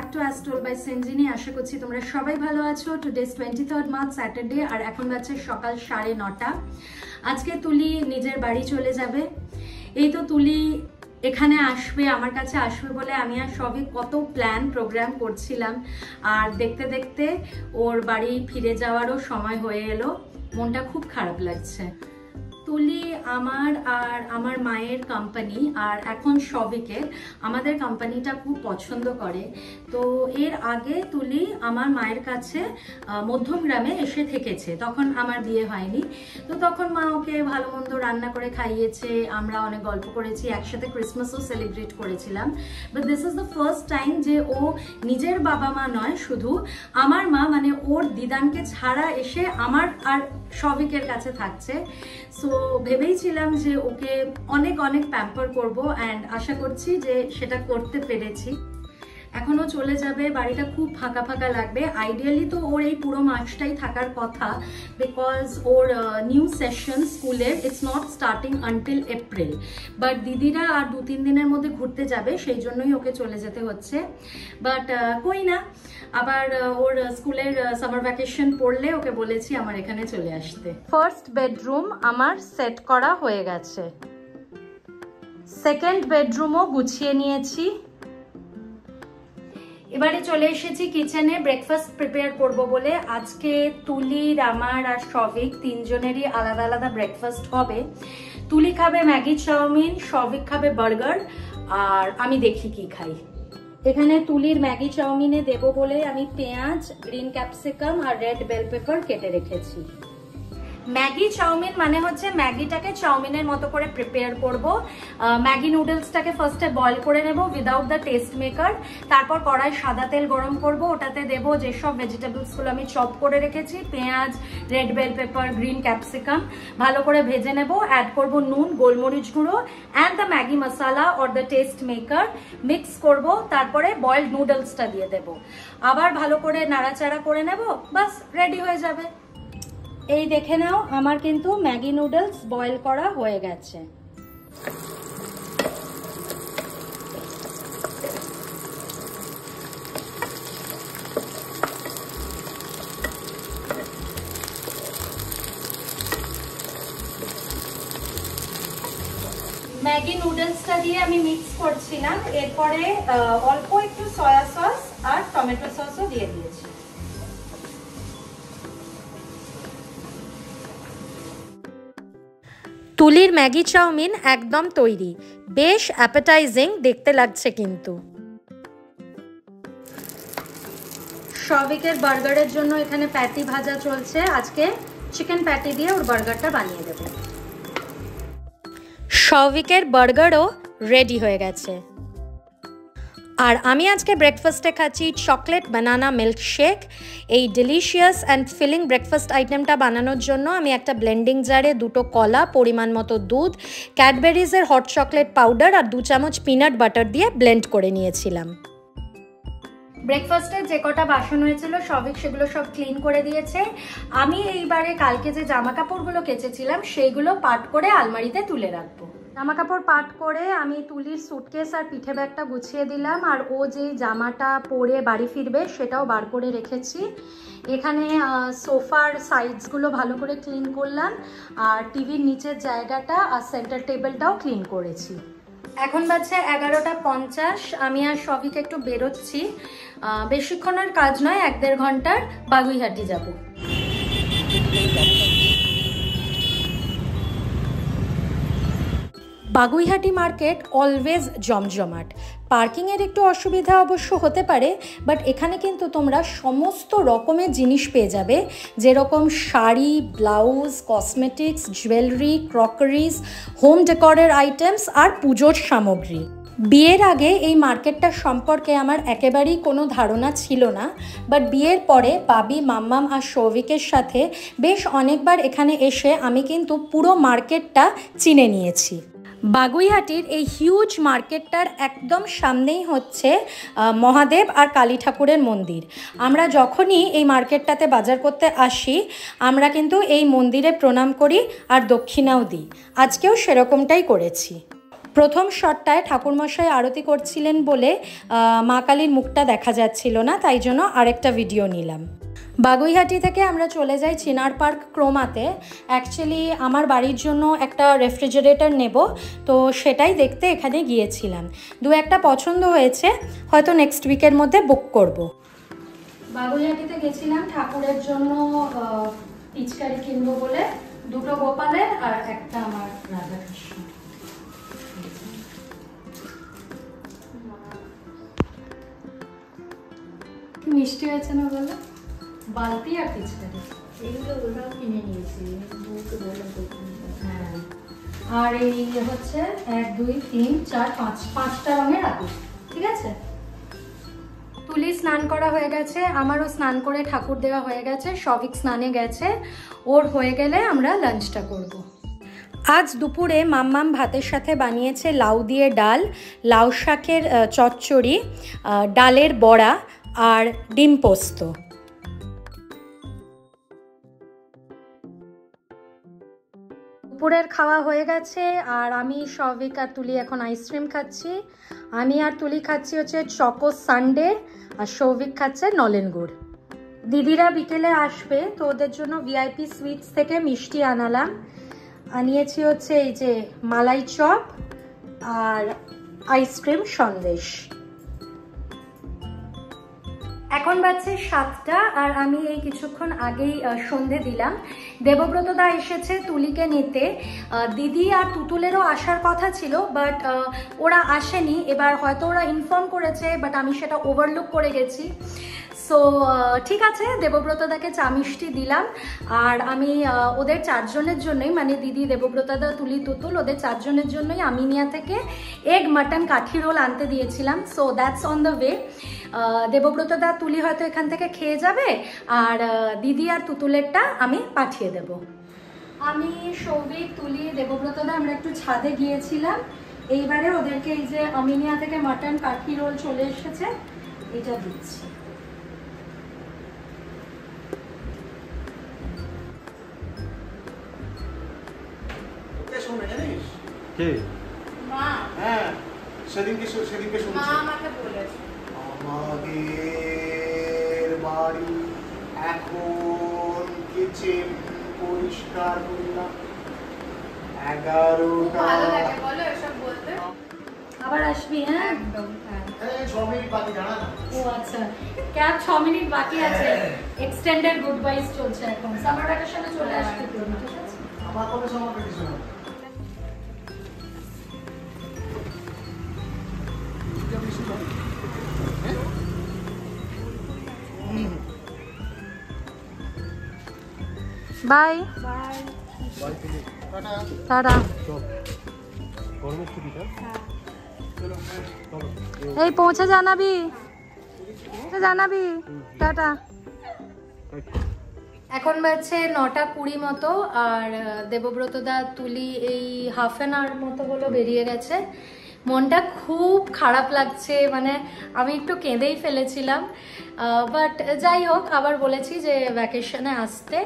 Back to as told by Sanjini. আশা করছি তোমরা সবাই ভালো আছো। টুডেজ 23rd মার্চ স্যাটারডে, আর এখন বাজছে সকাল 9:30। আজকে তুলি নিজের বাড়ি চলে যাবে। এই তো তুলি এখানে আসবে, আমার কাছে আসবে বলে আমি আর সবই কত প্ল্যান প্রোগ্রাম করছিলাম, আর দেখতে দেখতে ওর বাড়ি ফিরে যাওয়ারও সময় হয়ে এলো। মনটা খুব খারাপ লাগছে। তুলি আমার আর আমার মায়ের কোম্পানি, আর এখন সবিকের, আমাদের কোম্পানিটা খুব পছন্দ করে। তো এর আগে তুলি আমার মায়ের কাছে মধ্যমগ্রামে এসে থেকেছে, তখন আমার বিয়ে হয়নি। তো তখন মা ওকে ভালো মন্দ রান্না করে খাইয়েছে, আমরা অনেক গল্প করেছি, একসাথে ক্রিসমাসও সেলিব্রেট করেছিলাম। But this is the first time যে ও নিজের বাবা মা নয়, শুধু আমার মা মানে ওর দিদানকে ছাড়া এসে আমার আর সবিকের কাছে থাকছে। সো ভেবেইছিলাম যে ওকে অনেক অনেক প্যাম্পার করব, অ্যান্ড আশা করছি যে সেটা করতে পেরেছি। এখনো চলে যাবে, বাড়িটা খুব ফাঁকা ফাঁকা লাগবে। আইডিয়ালি তো ওর এই পুরো মাসটাই থাকার কথা, বিকজ ওর নিউ সেশন স্কুলের it's not starting until April. But দিদিরা আর 2-3 দিনের মধ্যে ঘুরতে যাবে, সেই জন্যই ওকে চলে যেতে হচ্ছে। বাট কই না, আবার ওর স্কুলের সামার ভ্যাকেশন পড়লে ওকে বলেছি আমার এখানে চলে আসতে। ফার্স্ট বেডরুম আমার সেট করা হয়ে গেছে, সেকেন্ড বেডরুমও গুছিয়ে নিয়েছি। এবারে চলে এসেছি কিচেনে ব্রেকফাস্ট প্রিপেয়ার করব বলে। আজকে তুলির, আমার আর সবিক তিনজনেরই আলাদা আলাদা ব্রেকফাস্ট হবে। তুলি খাবে ম্যাগি চাউমিন, সবিক খাবে বার্গার, আর আমি দেখি কি খাই। এখানে তুলির ম্যাগি চাউমিনে দেব বলে আমি পেঁয়াজ, গ্রিন ক্যাপসিকাম আর রেড বেল পেপার কেটে রেখেছি। ম্যাগি চাউমিন মানে হচ্ছে ম্যাগিটাকে চাউমিনের মতো করে প্রিপেয়ার করব। ম্যাগি নুডলসটাকে ফার্স্টে বয়েল করে নেব উইদাউট দ্য টেস্ট মেকার। তারপর কড়াই সাদা তেল গরম করব, ওটাতে দেব যেসব ভেজিটেবলসগুলো আমি চপ করে রেখেছি, পেঁয়াজ, red bell pepper, green capsicum, ভালো করে ভেজে নেব। অ্যাড করব নুন, গোলমরিচ গুঁড়ো and the Maggi masala or the taste maker, mix করব। তারপরে বয়েলড নুডলসটা দিয়ে দেব, আবার ভালো করে নাড়াচাড়া করে নেব, বাস রেডি হয়ে যাবে। এই দেখে নাও, আমার কিন্তু ম্যাগি নুডলস বয়েল করা হয়ে গেছে। ম্যাগি নুডলসটা দিয়ে আমি মিক্স করছিলাম, এরপরে অল্প একটু সয়া সস আর টমেটো সসও দিয়ে দিয়েছি। তুলির ম্যাগি চাউমিন একদম তৈরি, বেশ অ্যাপেটাইজিং দেখতে লাগছে। কিন্তু সবিকের বার্গারের জন্য এখানে প্যাটি ভাজা চলছে। আজকে চিকেন প্যাটি দিয়ে ওর বার্গারটা বানিয়ে দেব। সবিকের বার্গারও রেডি হয়ে গেছে। আর আমি আজকে ব্রেকফাস্টে খাচ্ছি চকলেট বানানা মিল্কশেক। এই ডিলিশিয়াস অ্যান্ড ফিলিং ব্রেকফাস্ট আইটেমটা বানানোর জন্য আমি একটা ব্লেন্ডিং জারে 2টো কলা, পরিমাণ মতো দুধ, ক্যাডবেরিজের হট চকলেট পাউডার আর 2 চামচ পিনাট বাটার দিয়ে ব্লেন্ড করে নিয়েছিলাম। ব্রেকফাস্টের যে কটা বাসন হয়েছিল সবিক সেগুলো সব ক্লিন করে দিয়েছে। আমি এইবারে কালকে যে জামা কাপড়গুলো কেচেছিলাম সেইগুলো পাট করে আলমারিতে তুলে রাখবো। জামা কাপড় পাট করে আমি তুলির সুটকেস আর পিঠে ব্যাগটা গুছিয়ে দিলাম, আর ও যে জামাটা পরে বাড়ি ফিরবে সেটাও বার করে রেখেছি। এখানে সোফার সাইডসগুলো ভালো করে ক্লিন করলাম, আর টিভির নিচের জায়গাটা আর সেন্টার টেবিলটাও ক্লিন করেছি। এখন বাজছে 11:50। আমি আর সবিক একটু বেরোচ্ছি, বেশিক্ষণের কাজ নয়, 1-1.5 ঘন্টার। বাগুইহাটি যাব। বাগুইহাটি মার্কেট অলওয়েজ জমজমাট। পার্কিংয়ের একটু অসুবিধা অবশ্য হতে পারে, বাট এখানে কিন্তু তোমরা সমস্ত রকমের জিনিস পেয়ে যাবে, যেরকম sari, blouse, cosmetics, jewellery, crockeries, home ডেকোরের আইটেমস আর পুজোর সামগ্রী। বিয়ের আগে এই মার্কেটটা সম্পর্কে আমার একেবারেই কোনো ধারণা ছিল না, বাট বিয়ের পরে বাবি, মাম্মাম আর সৌভিকের সাথে বেশ অনেকবার এখানে এসে আমি কিন্তু পুরো মার্কেটটা চিনে নিয়েছি। বাগুইহাটির এই হিউজ মার্কেটটার একদম সামনেই হচ্ছে মহাদেব আর কালী ঠাকুরের মন্দির। আমরা যখনই এই মার্কেটটাতে বাজার করতে আসি আমরা কিন্তু এই মন্দিরে প্রণাম করি আর দক্ষিণাও দিই। আজকেও সেরকমটাই করেছি। প্রথম শটটায় ঠাকুরমশাই আরতি করছিলেন বলে মা কালীর মুখটা দেখা যাচ্ছিল না, তাই জন্য আরেকটা ভিডিও নিলাম। বাগুইহাটি থেকে আমরা চলে যাই চিনার পার্ক ক্রোমাতে। অ্যাকচুয়ালি আমার বাড়ির জন্য একটা রেফ্রিজারেটর নেব, তো সেটাই দেখতে এখানে গিয়েছিলাম। দু একটা পছন্দ হয়েছে, হয়তো নেক্সট উইকের মধ্যে বুক করব। বাগুইহাটিতে গেছিলাম ঠাকুরের জন্য পিচকারি কিনবো বলে, দুটো গোপালের আর একটা আমার রাধাকৃষ্ণ। মিষ্টি হয়েছে না বলো? বালতি আর পিচকারি এগুলো ওরাও কিনে নিয়েছি। হ্যাঁ, আর এই হচ্ছে 1 2 3 4 5 5টা রঙের আবির। ঠিক আছে, তুলি স্নান করা হয়ে গেছে, আমারও স্নান করে ঠাকুর দেওয়া হয়ে গেছে, সবিক স্নানে গেছে, ওর হয়ে গেলে আমরা লাঞ্চটা করব। আজ দুপুরে মাম্মাম ভাতের সাথে বানিয়েছে লাউ দিয়ে ডাল, লাউ শাকের চচ্চড়ি, ডালের বড়া আর ডিম পোস্ত। দুপুরের খাওয়া হয়ে গেছে আর আমি, সবিক আর তুলি এখন আইসক্রিম খাচ্ছি। আমি আর তুলি খাচ্ছি হচ্ছে চকো সানডে, আর সৌভিক খাচ্ছে নলেন গুড়। দিদিরা বিকেলে আসবে, তো ওদের জন্য ভিআইপি সুইটস থেকে মিষ্টি আনালাম। আনিয়েছি হচ্ছে এই যে মালাই চপ আর আইসক্রিম সন্দেশ। এখন বাজছে 7টা আর আমি এই কিছুক্ষণ আগেই সন্ধে দিলাম। দেবব্রত দা এসেছে তুলিকে নিতে। দিদি আর তুতুলেরও আসার কথা ছিল, বাট ওরা আসেনি। এবার হয়তো ওরা ইনফর্ম করেছে, বাট আমি সেটা ওভারলুক করে গেছি। সো ঠিক আছে, দেবব্রত দাকে চা মিষ্টি দিলাম। আর আমি ওদের 4 জনের জন্যই, মানে দিদি, দেবব্রত দা, তুলি, তুতুল, ওদের 4 জনের জন্যই আমিনিয়া থেকে এগ মাটন কাঠি রোল আনতে দিয়েছিলাম। So that's on the way. Debabrata da, Tuli হয়তো এখান থেকে খেয়ে যাবে, আর দিদি আর তুতুলেরটা আমি পাঠিয়ে দেব। আমি, সৌভিক, তুলি, দেবব্রত দা আমরা একটু ছাদে গিয়েছিলাম। এইবারে ওদেরকে এই যে আমিনিয়া থেকে মাটন কাঠি রোল চলে এসেছে, এটা দিচ্ছি। আমাদের বাড়ি এখন কিচেন পরিষ্কার করলাম 11টা। আবার আসবি? হ্যাঁ, একদম। 6 মিনিট বাকি, জানা না? ও আচ্ছা, ক্যাব 6 মিনিট বাকি আছে। এক্সটেন্ডেড গুড বাইস চলছে এখন। সামার ভ্যাকেশনে চলে আসবি তুই, ঠিক আছে? আমার কবে সামার ভ্যাকেশন? By tata. এই পৌঁছে জানাবি, টাটা। এখন বাজছে 9:20 মতো, আর দেবব্রত দা, তুলি এই হাফ অ্যান আওয়ার মতো হলো বেরিয়ে গেছে। মনটা খুব খারাপ লাগছে, মানে আমি একটু কেঁদেই ফেলেছিলাম। বাট যাই হোক, আবার বলেছি যে ভ্যাকেশনে আসতে।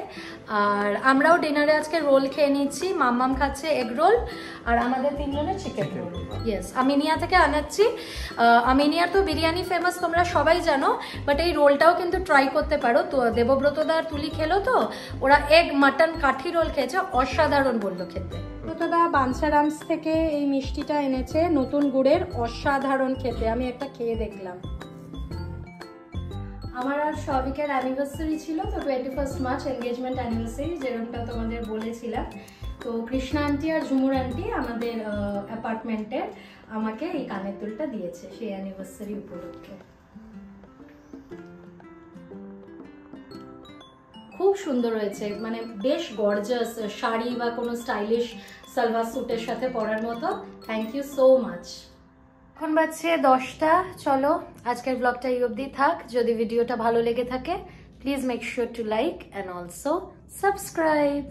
আর আমরাও ডিনারে আজকে রোল খেয়ে নিচ্ছি। মাম্মাম খাচ্ছে এগ রোল, আর আমাদের 3 জনের চিকেন রোল। ইয়েস, আমিনিয়া থেকে আনাচ্ছি। আমিনিয়ার তো বিরিয়ানি ফেমাস, তোমরা সবাই জানো, বাট এই রোলটাও কিন্তু ট্রাই করতে পারো। তো দেবব্রত দা আর তুলি খেলো, তো ওরা এগ মাটন কাঠি রোল খেয়েছে, অসাধারণ বললো খেতে। দা বাঞ্ছারামস থেকে এই মিষ্টিটা এনেছে নতুন গুড়ের, অসাধারণ খেতে। আমি একটা খেয়ে দেখলাম। আমার আর সবিকের অ্যানিভার্সারি ছিল, তো 21 মার্চ এনগেজমেন্ট অ্যানিভার্সারি, যেরকমটা তোমাদের বলেছিলাম। তো কৃষ্ণা আন্টি আর ঝুমুর আন্টি আমাদের অ্যাপার্টমেন্টের আমাকে এই কানের দুলটা দিয়েছে সেই অ্যানিভার্সারি উপলক্ষে। খুব সুন্দর হয়েছে, মানে বেশ গর্জাস শাড়ি বা কোনো স্টাইলিশ সালভার স্যুটের সাথে পরার মতো। Thank you so much. এখন বাজছে 10টা। চলো আজকের ব্লগটা এই অবধি থাক। যদি ভিডিওটা ভালো লেগে থাকে, please make sure to like and also subscribe.